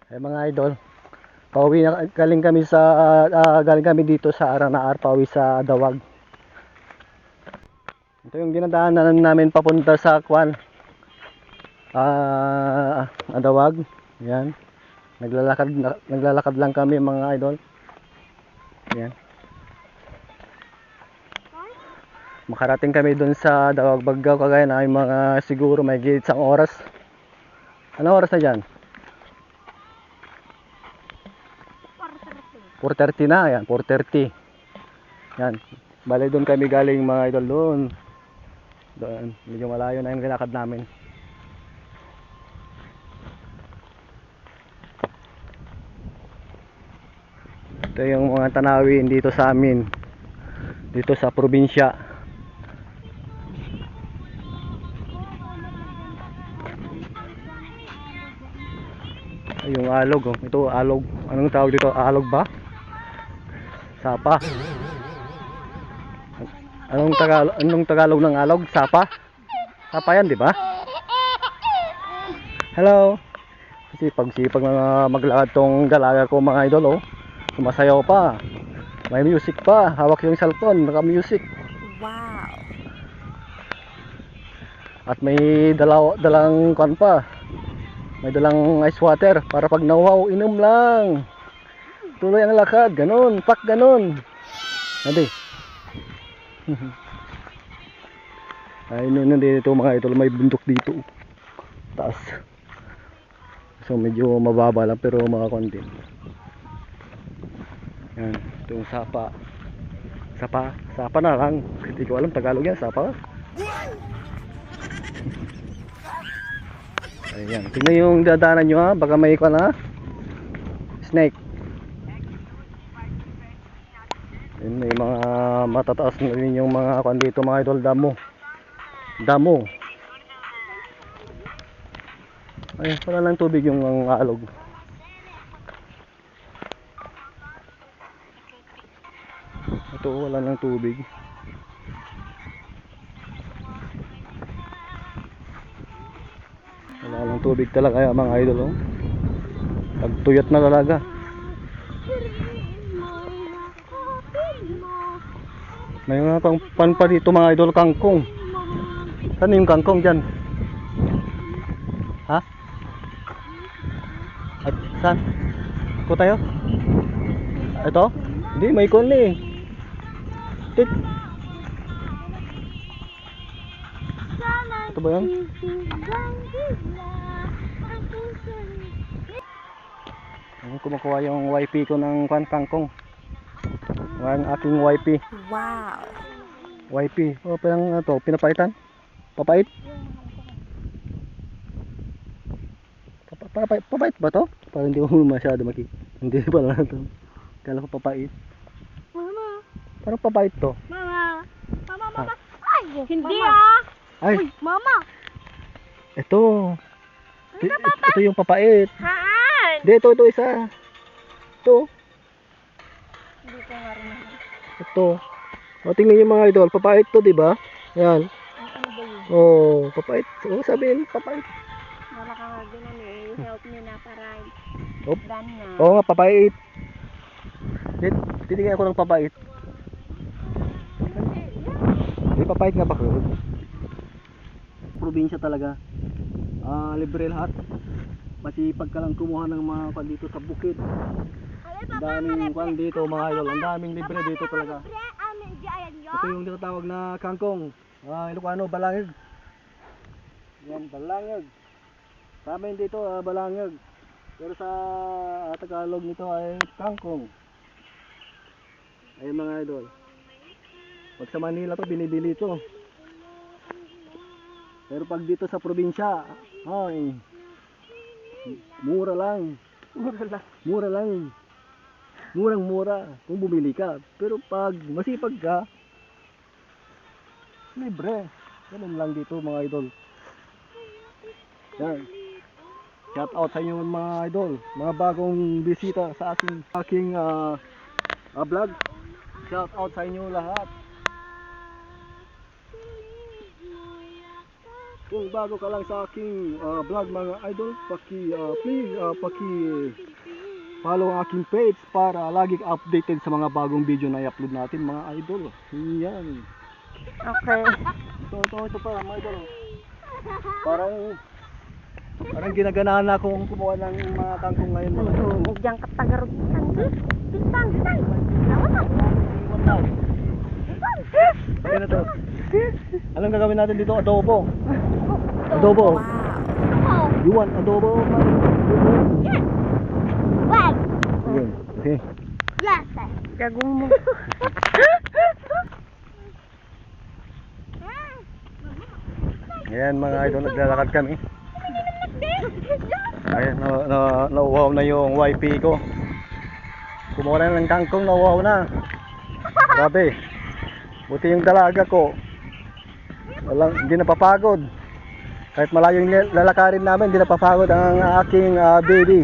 Ay mga idol, pauwi na galing kami dito sa Aranaar, pauwi sa Dawag. Ito yung dinadaanan namin papunta sa Kwan. Dawag. Yan. Naglalakad lang kami mga idol. Yan. Makarating kami doon sa Dawag Baggaw, kagaya na mga siguro may isang oras. Ano oras na dyan? 4:30 na, yan, 4:30. Yan. Bale doon kami galing mga idol doon. Doon, medyo malayo na yung nilakad namin. Ito yung mga tanawin dito sa amin. Dito sa probinsya. Ay, yung alog, oh. Ito alog. Anong tawag dito? Alog ba? Sapa. Anong Tagalog ng alog? Sapa? Sapa yan, di ba? Hello. Sipag na maglakad tong dalaga ko mga idol, oh. Sumasayaw pa. May music pa. Hawak yung cellphone, naka-music. Wow. At may dalang kwan pa. May dalang ice water para pag nauhaw, inom lang. Tuloy ang lakad, ganun, pak ganun. Adi. Ay, nandito mga idol, may bundok dito. Taas. So medyo mababa lang pero mga konti. Yan, ito yung sapa. Sapa na lang. Hindi ko alam Tagalog yan, sapa. Ayan, tingnan yung dadaanan nyo ha, baka may ikon ha. Snake. Ayan, may mga matataas na rin yung mga kwan dito mga idol, damo. Ay, wala lang tubig yung alog. Ito, wala lang tubig. Wala lang tubig talaga mga idol, oh. Pagtuyot na talaga. May mga pan pa dito mga idol, kangkong. Saan yung kangkong dyan? Ha? At saan? Ito tayo? Ito? Hindi, may ikon eh. Tit. Ito ba yan? Kumukuha yung wifi ko ng kangkong. Ang aking wifi. Wow. Wifi. Oh, parang ito, pinapaitan. Papait? Papait ba to? Parang hindi ko masyado makikita. Hindi pala ito. Kala ko papait. Mama. Parang papait to. Mama. Ay, hindi Ay. Uy, mama. Ito. Ito yung papait. Haan. Hindi, ito isa. Ito. Hindi ko nga rin. Ito. O, tingnan yung mga idol. Papait to, di ba? Yan. Ano ba yun? Oh, papait. Oh, sabihin, papait. Wala ka nga ganun eh. Help me na para Oh. done na. Oo nga, papait. Titigyan ako ng papait. May papait nga ba ko? Probinsya talaga. Libre lahat. Masipag ka lang kumuha ng mga kwan dito sa bukid. Ang daming kwan dito mga idol. Ang daming libre dito talaga. Ito yung tinatawag na kangkong. Ilocano, balangig. Yan, balangig. Sa amin dito, balangig. Pero sa Tagalog nito ay kangkong. Ayun mga idol. Pag sa Manila to, binibili ito. Pero pag dito sa probinsya, ay, mura lang. Murang-mura kung bumili ka. Pero pag masipag ka, libre. Ganun lang dito mga idol. Yan. Shout out sa inyo mga idol, mga bagong bisita sa aking vlog. Shout out sa inyo lahat. kung bago ka lang sa aking vlog mga idol, please follow ang aking page para laging updated sa mga bagong video na i-upload natin mga idol. Yan. Okay. Ito pa mga idol. Parang ginaganahan na akong kumuha ng mga kangkong ngayon mga idol. Diyan ka tagarugitan. Bintang. Lawan. Ayan na to. Anong gagawin natin dito? Adobo. Adobo. You want adobo? Yes. Wag. Ayun. Okay. Yes. Gagong mo. Ayan mga idol, naglalakad kami. Ayan, nauwaw na yung wifi ko. Kumuha na ng kangkong, nauwaw na. Grabe. Buti yung dalaga ko. Hindi napapagod. Kahit malayo yung lalakarin namin, hindi napapagod ang aking baby.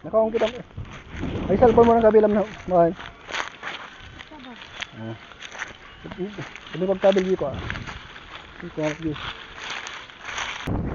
Nakaong kita. Ay, cellphone mo ng kabilang na. Mahal. Hindi magkabil dito ah.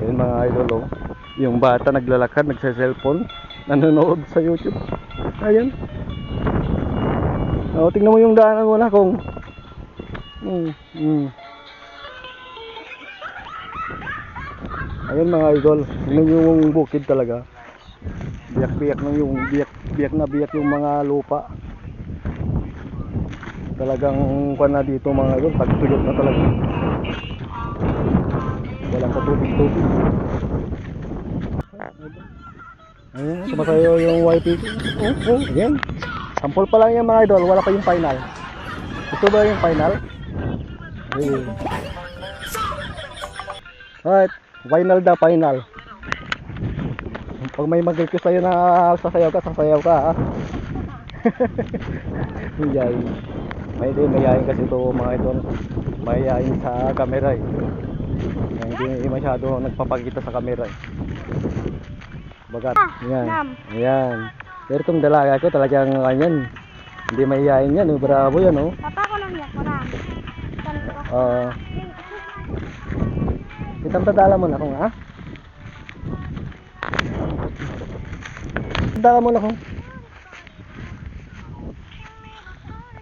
Ayun mga idol oh. Yung bata naglalakad, nagsa-cellphone, nanonood sa YouTube. Ayun. Oh, tingnan mo yung daanan mo na kung Ayun mga idol, tingnan yung bukid talaga. Biyak-biyak yung mga lupa. Talagang kuwan na dito mga idol, tagtulog na talaga. Walang patubig-tubig. Ayan, sumasayo yung wifi ko. Ayan. Sample pa lang yung mga idol, wala pa yung final. Ito ba yung final? Ayan. Alright, final na final. Pag may mag-request sa'yo na sasayaw ka ha. Mayayain kasi ito mga idol. Mayayain sa camera eh. Hindi masyado nagpapakita sa camera eh. Bagat. Ayan. Pero itong dalaga ko talagang kanyan. Hindi mayayain yan. Bravo yan oh. Papa ko lang yan. Kitang tadala mo na kung ha? Tadala mo na kung.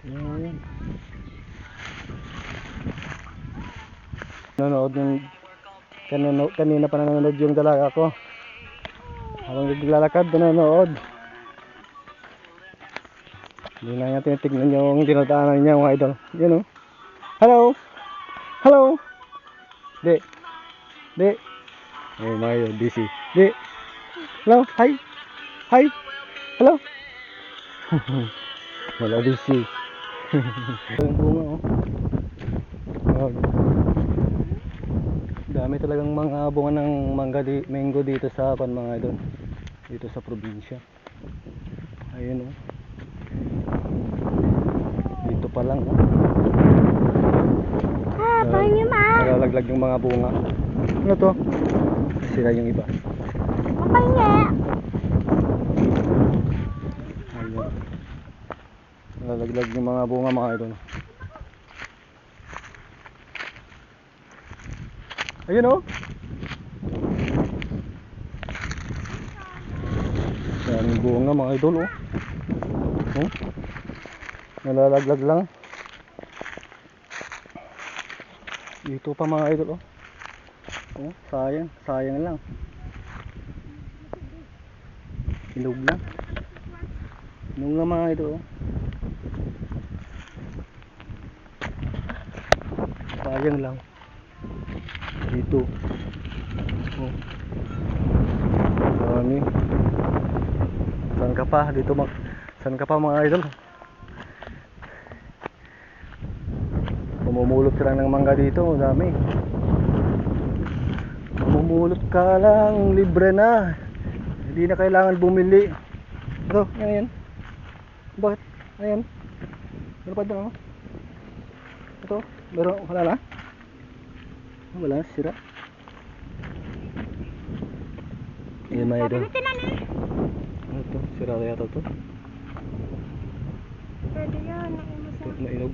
Ayan. Nanonood yung kanina pa nanonood yung dalaga ko. Habang naglalakad, nanonood. Hindi na niya tinitignan yung dinadaanan niya mga idol. Yan o. Hello! Hello! Di. Oh my God, busy. Di. Hello! Hi! Hi! Hello! Wala busy. Yung bunga oh. Dami talagang mga bunga ng mango dito sa mga idol. Dito sa probinsya. Ayun oh. Dito pa lang oh. Nalalaglag yung mga bunga. Ano to? Sira yung iba. Ayun. Nalalaglag yung mga bunga mga idol. Ayun oh. Yan yung bunga mga idol oh. Oh. Nalalaglag lang. Dito pa mga idol oh. Oh, sayang lang. Hinog lang. Hinog lang mga idol oh. Sayang lang. Dito. Oh. Dami. Saan ka pa? Dito saan ka pa mga idol? Pumumulot ka lang ng mangga dito, dami. Pumumulot ka lang, libre na. Hindi na kailangan bumili. Ito, yan. Bakit? Ayan. Meron pa doon, oh. Ito, meron, wala na? Wala, sira. Ayan mga idol. Ano ito? Sira yata ito. Pwede yan, naimos Ito na inog.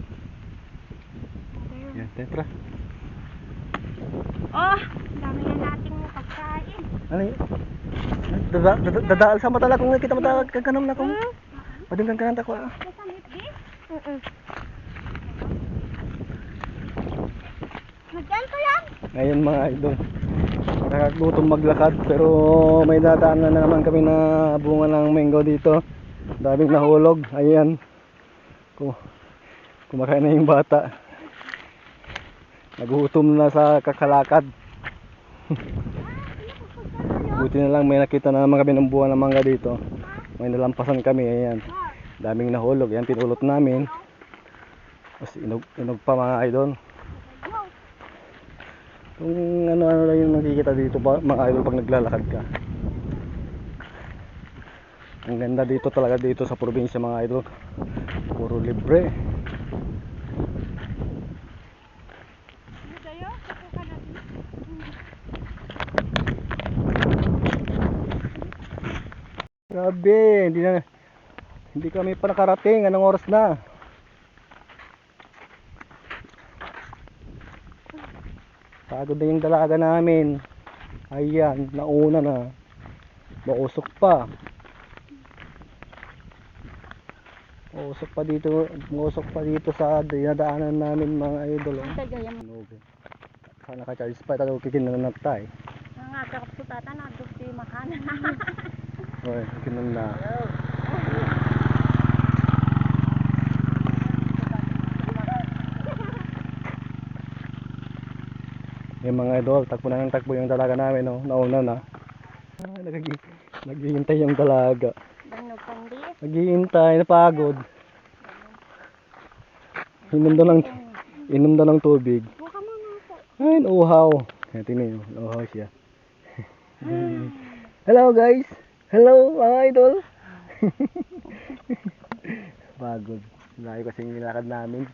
Yan, tayo tara. Oh, dami na nating pagkain. Ano yun? Dadaal sa mata lang kung nakita mata kagkanam na kung. Padunggan ka nanta ko ah. Masamit di? Magkanto yan? Ngayon mga idol, nakakagutom maglakad pero may dadaanan na naman kami na bunga ng mango dito. Daming nahulog. Ayan. Kumakain na yung bata. Nagutom na sa kakalakad. Buti na lang may nakita na naman kami ng buwan ng mangga dito. May nalampasan kami. Ayan. Daming nahulog. Ayan, pinulot namin. Tapos inog pa mga idol. Kung ano-ano lang yung nakikita dito mga idol pag naglalakad ka. Ang ganda dito talaga dito sa probinsya mga idol. Puro libre. Grabe, hindi kami pa nakarating. Anong oras na? Pagod na yung dalaga namin. Ayan, nauna na. Mausok pa. Mausok pa dito sa dinadaanan namin mga idol. Sana ka-charge pa. Tayo kikinanap tayo. Nga, kakap sa tata na. Gusto yung makanan. Oy, kikinan na. Yung mga idol, takbo na ng takbo yung dalaga namin, no? Nauna na. Naghihintay yung dalaga. Danog kandi. Naghihintay, napagod. Inom daw ng tubig. Buka mo na po. Ay, uhaw. Tingnan nyo, uhaw siya. Hello guys! Hello mga idol! Pagod. Layo kasing nilakad namin.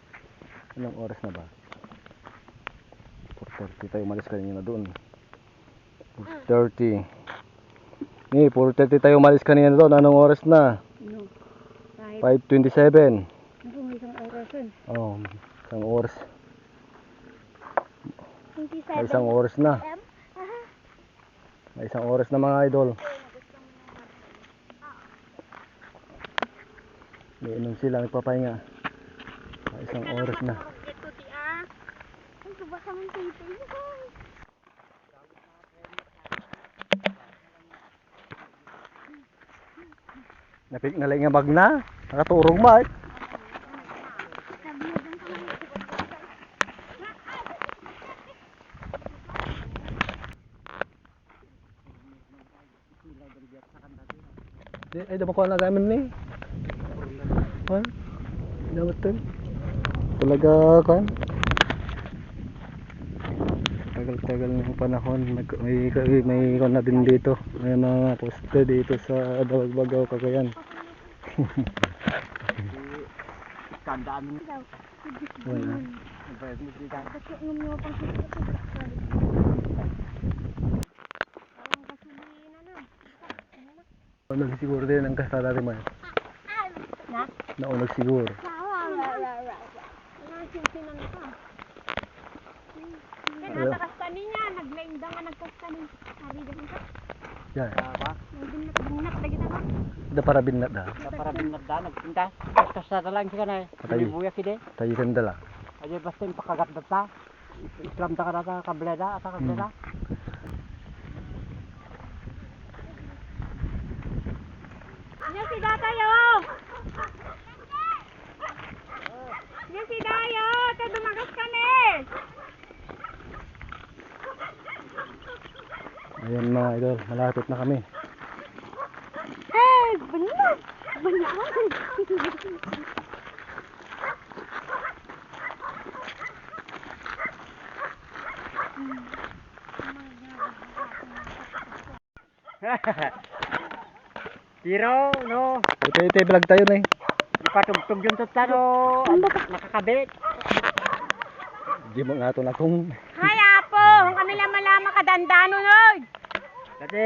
Anong oras na ba? 4:30 tayo umalis kanina doon. 4:30. 4:30 tayo umalis kanina doon. Anong oras na? 5:27. May isang oras yun. Oh, isang oras. 27. May isang oras na. May isang oras na mga idol. Iinom sila, nagpapahinga. May isang oras na. Ito ti ah. Ang subasa mong titi. Napik na lang nga magna. Nakaturong ba eh. Ay, damakuha na gamin ni. Ha? Dapat to. Talaga kan. Tagal-tagal ng panahon. May kon na din dito. May mga poste dito sa Dawagbagaw, Cagayan. Tandaan mo Daw. Wala. Kasi ngumyo pang sisi. Parang gasolina na. Naunag siguro din ang kasada rin man. Na? Naunag siguro. Nasinsinan ka. Kinatakas niya, naglaindang nga nagkastani. Harigan ka. Yan. ba? Nagdinat lagi na ba? Da para binat da. Para binarda nagtinda. Basta sa lang siya na. Patay. Buya kide. Tayo kan dala. Aja basta yung pakagat data. Islam ta kada kableda ata kableda. Yan si Datayo! Yan si Dayo! Ito dumagas ka na eh! Ayan mga idol, malapit na kami. Eh! Banyak! Banyak! Tiro no. Ito vlog tayo na eh. Ipatugtog yung tutano. Nakakabit. Di mo nga ito na kung Hay Apo! Kung kami lama-lama kadandano nun! Kasi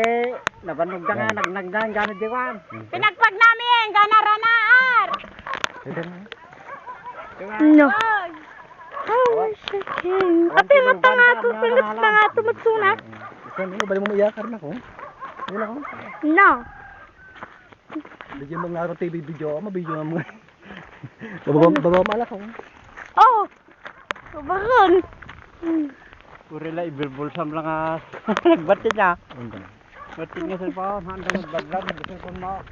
nabanog ka nga nagnagdan gamit di kwan. Pinagpag namin! Ganaranaar! No. Oh, shaking. Ate, mata nga ito. Pingat na nga ito. Matsunak. Isan, balik mo iyakar na ko. Ayun ako. No. Bigyan mo nga ako TV video. Mabidyo nga mo. Babaw malak ko. Oh. Baron. Puri la ibulbulsam lang nga. Nagbatin niya. Batin nga cellphone. Handa nagbaglag. Cellphone mo.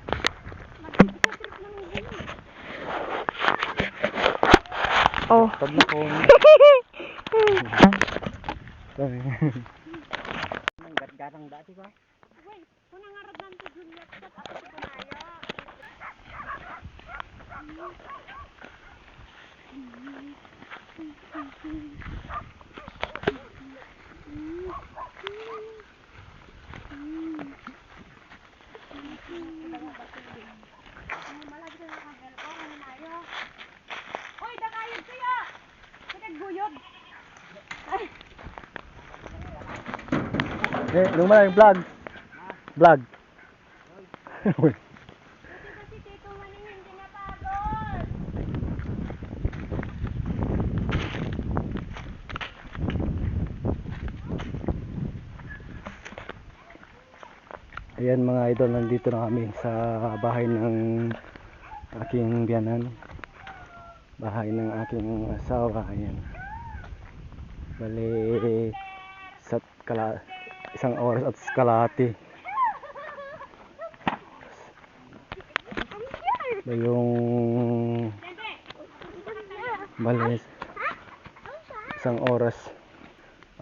Oh. Pag na ko. Nang gatgatang dati ba? Kunang arad nanti Juliet. Ako si Kunayo. Oy, dakayod siya! Nagaguyod! Nung malang vlog. Vlog. Kasi Tito Maning hindi napagod! Ayan mga idol, nandito na kami sa bahay ng aking biyanan. Bahay ng aking asawa. Ayan. Bali isang oras at kalahati. Yung bali isang oras.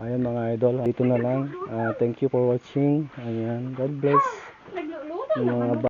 Ayan mga idol, dito na lang. Thank you for watching. Ayan, God bless. Yung mga